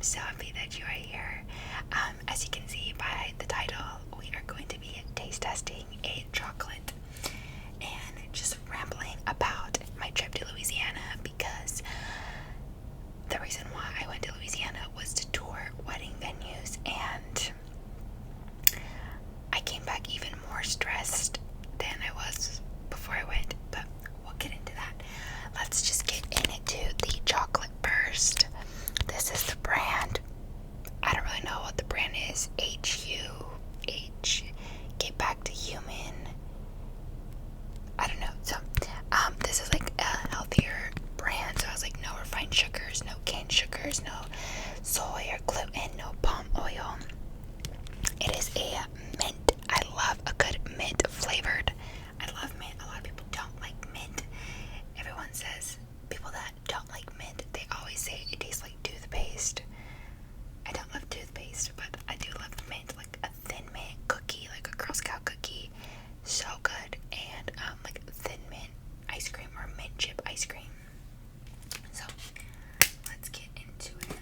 so happy that you are here. As you can see by the title, we are going to be taste testing a chocolate and just rambling about my trip to Louisiana, because the reason why I went to Louisiana was to tour wedding venues, and I came back even more stressed than I was before I went, but we'll get into that. Let's just get into the chocolate first. This is the brand. I don't really know what the brand is. HUH. Get back to human. I don't know. So, this is like a healthier brand. So I was like, no refined sugars, no cane sugars, no soy or gluten, no palm oil. It is a mint. I love a good mint flavored. I love mint. A lot of people don't like mint. Everyone says people that don't like mint, they always say it tastes like toothpaste. I don't love toothpaste, but I do love mint, like a thin mint cookie, like a Girl Scout cookie. So good. And like thin mint ice cream or mint chip ice cream. So let's get into it.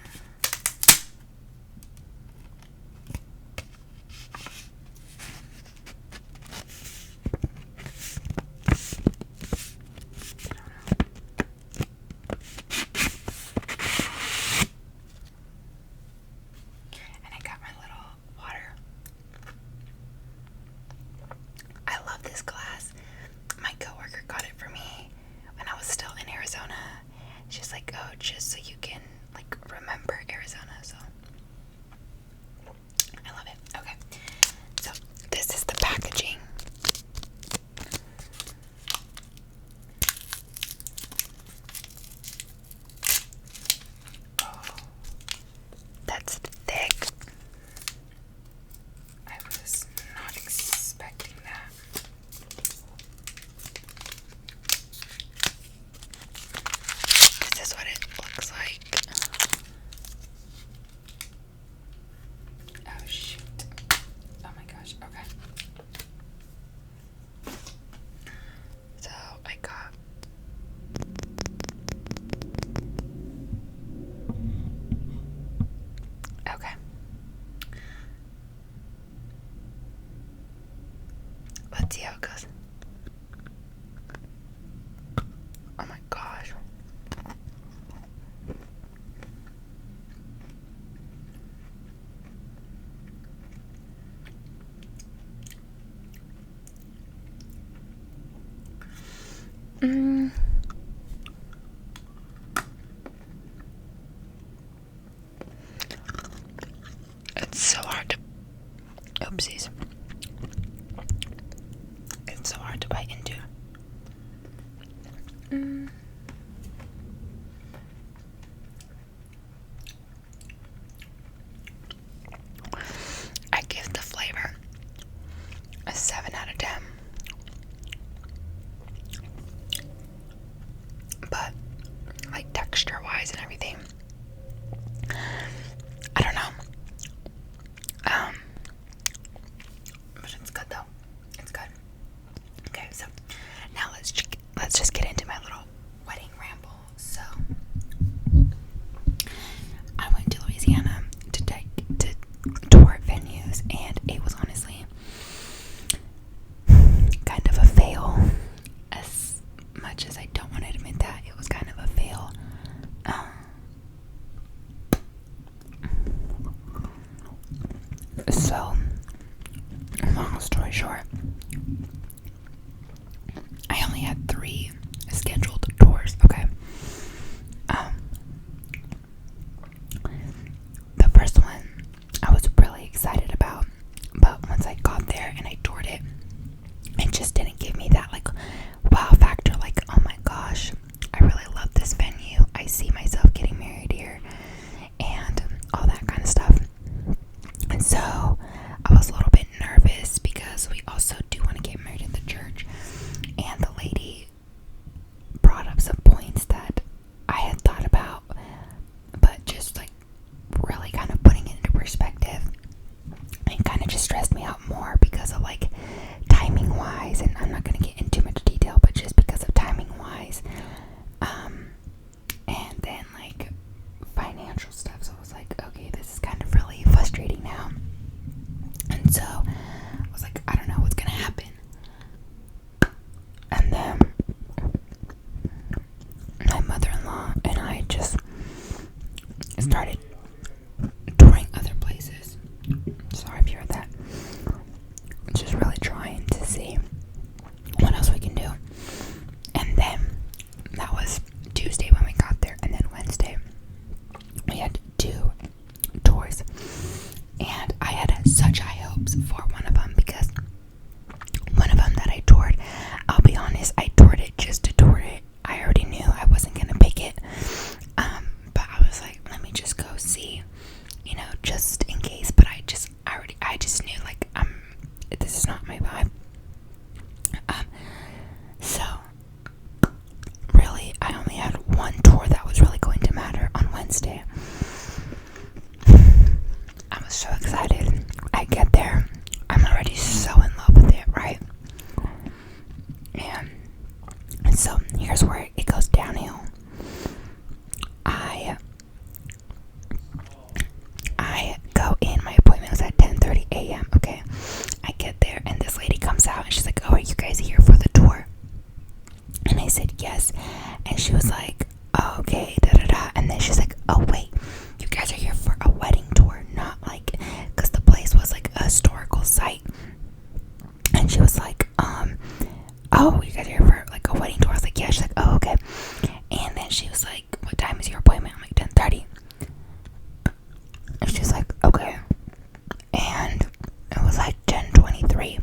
And I got my little water. I love this glass. My coworker got it for me when I was still in Arizona. She's like, oh, just so you can like remember Arizona. So I love it. Okay, so this is the packaging. Oh, that's thick. I was not expecting that. This is what it looks like. Oh shoot. Oh my gosh. Okay. So I got okay. Let's see how it goes. Oh my gosh. It's so hard to oopsies. It's so hard to bite into. I give the flavor a 7 out of 10. But like texture wise and everything, I don't know. But it's good though. It's good. Okay, so now let's just get into my little wedding ramble. So I went to Louisiana to tour venues, and it was honestly kind of a fail. As much as I don't want to admit that, it was kind of a fail. So, long story short, I only had 3 scheduled tours, okay? The first one I was really excited about, but once I got there and I toured it, it just didn't give me that like wow factor, like, oh my gosh, I really love this venue. one tour that was really going to matter on Wednesday. I was so excited. I get there. I'm already so in love with it, right? And so here's where it goes downhill. I go in. My appointment was at 10:30 a.m. Okay, I get there and this lady comes out and she's like, "Oh, are you guys here for the tour?" And I said yes, and she was like, "Oh, okay, da da da." And then she's like, "Oh wait, you guys are here for a wedding tour, not like," because the place was like a historical site. And she was like, "Oh, you guys are here for like a wedding tour?" I was like, "Yeah." She's like, "Oh, okay." And then she was like, "What time is your appointment?" I'm like, 10:30. And she's like, "Okay." And it was like 10:23.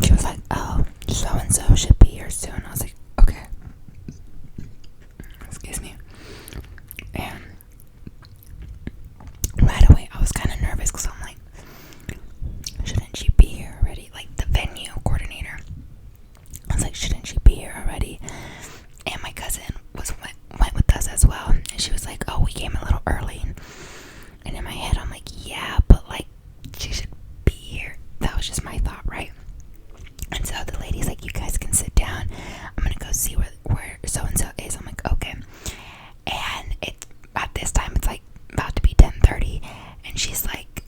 She was like, "Oh, so and so should be here soon." I was like, "Okay." Excuse me. And right away, I was kind of nervous because I'm like, shouldn't she be here already? Like the venue coordinator. I was like, shouldn't she be here already? And my cousin went with us as well. And she was like, "Oh, we came a little early." And in my head, I'm like, yeah, but like, she should be here. That was just my thought, right? And so the lady's like, "You guys can sit down. I'm gonna go see where so-and-so is." I'm like, "Okay." And at this time, it's like about to be 10:30. And she's like,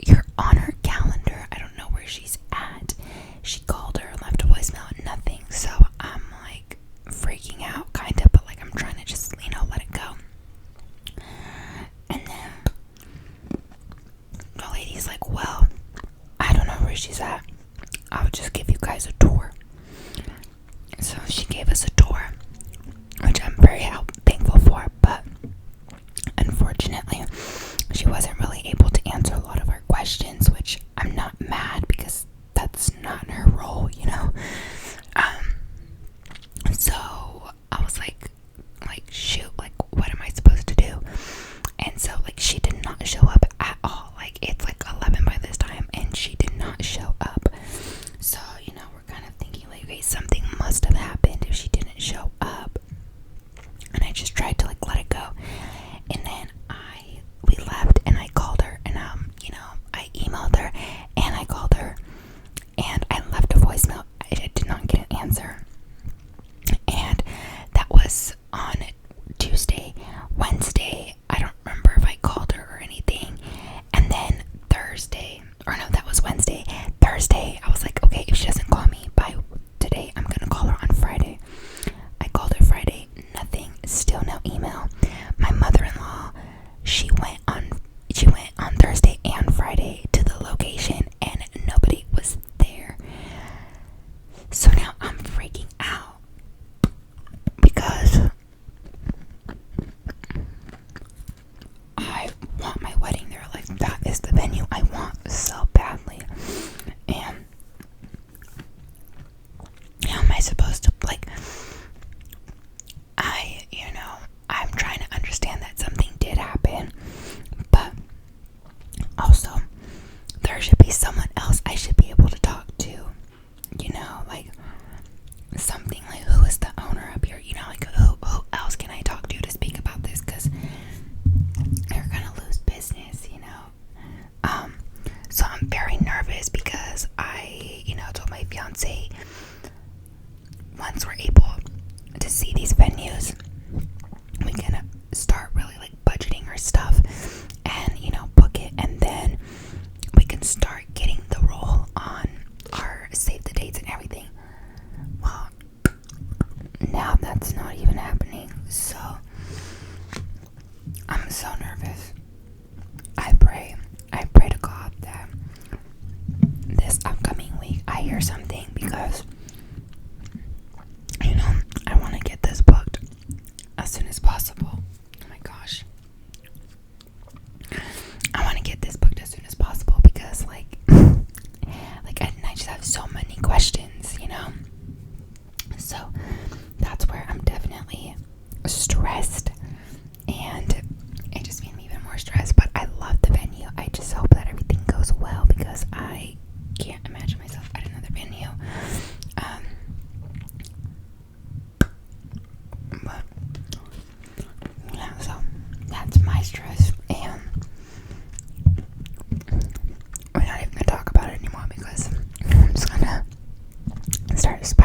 "You're on her calendar. I don't know where she's at." She called her, left a voicemail, nothing. So I'm like freaking out, kind of, but like I'm trying to just, let it go. And then the lady's like, "Well, I don't know where she's at. I'll just give you guys a tour." So she gave us a tour, which I'm very thankful for, but unfortunately, she wasn't really able to answer a lot of our questions, which I'm not mad because that's not her role, So I was like, shoot, like, what am I supposed to do? And so, like, she did not show up at all. Like, it's like 11 by this time, and she did not show up. So, we're kind of thinking, like, okay, something must have happened if she didn't show up. And I just tried to, like, let it go. And then we left, and I called her, and, I emailed her, and I called her, and I left a voicemail. I did not get an answer. And that was on Tuesday. Wednesday, I don't remember if I called her or anything. And then Thursday, or no, that was Wednesday. Thursday, I was like, okay, if she doesn't call me by today, I'm gonna call her on Friday. I called her Friday, nothing, still no email. My mother-in-law, she went on Thursday and Friday to the location, and nobody was there. So now I'm freaking out because I want my wedding there. Like, that is the venue I want so badly. And how am I supposed to, like, I'm trying to understand that something did happen, but also there should be someone else I should be able to talk to, like something like, who is the owner up here, like who else can I talk to speak about this, because they're gonna lose business, so I'm very nervous because I told my fiance, once we're able to see these venues, we can start really like budgeting our stuff and book it, and then we can start getting the roll on our save the dates and everything. Well, now that's not even happening, so I'm so nervous. I pray to God that this upcoming week I hear something, because I want to get this booked as soon as possible. Oh my gosh, I want to get this booked as soon as possible because I just have so many questions, so that's where I'm definitely stressed, and it just means start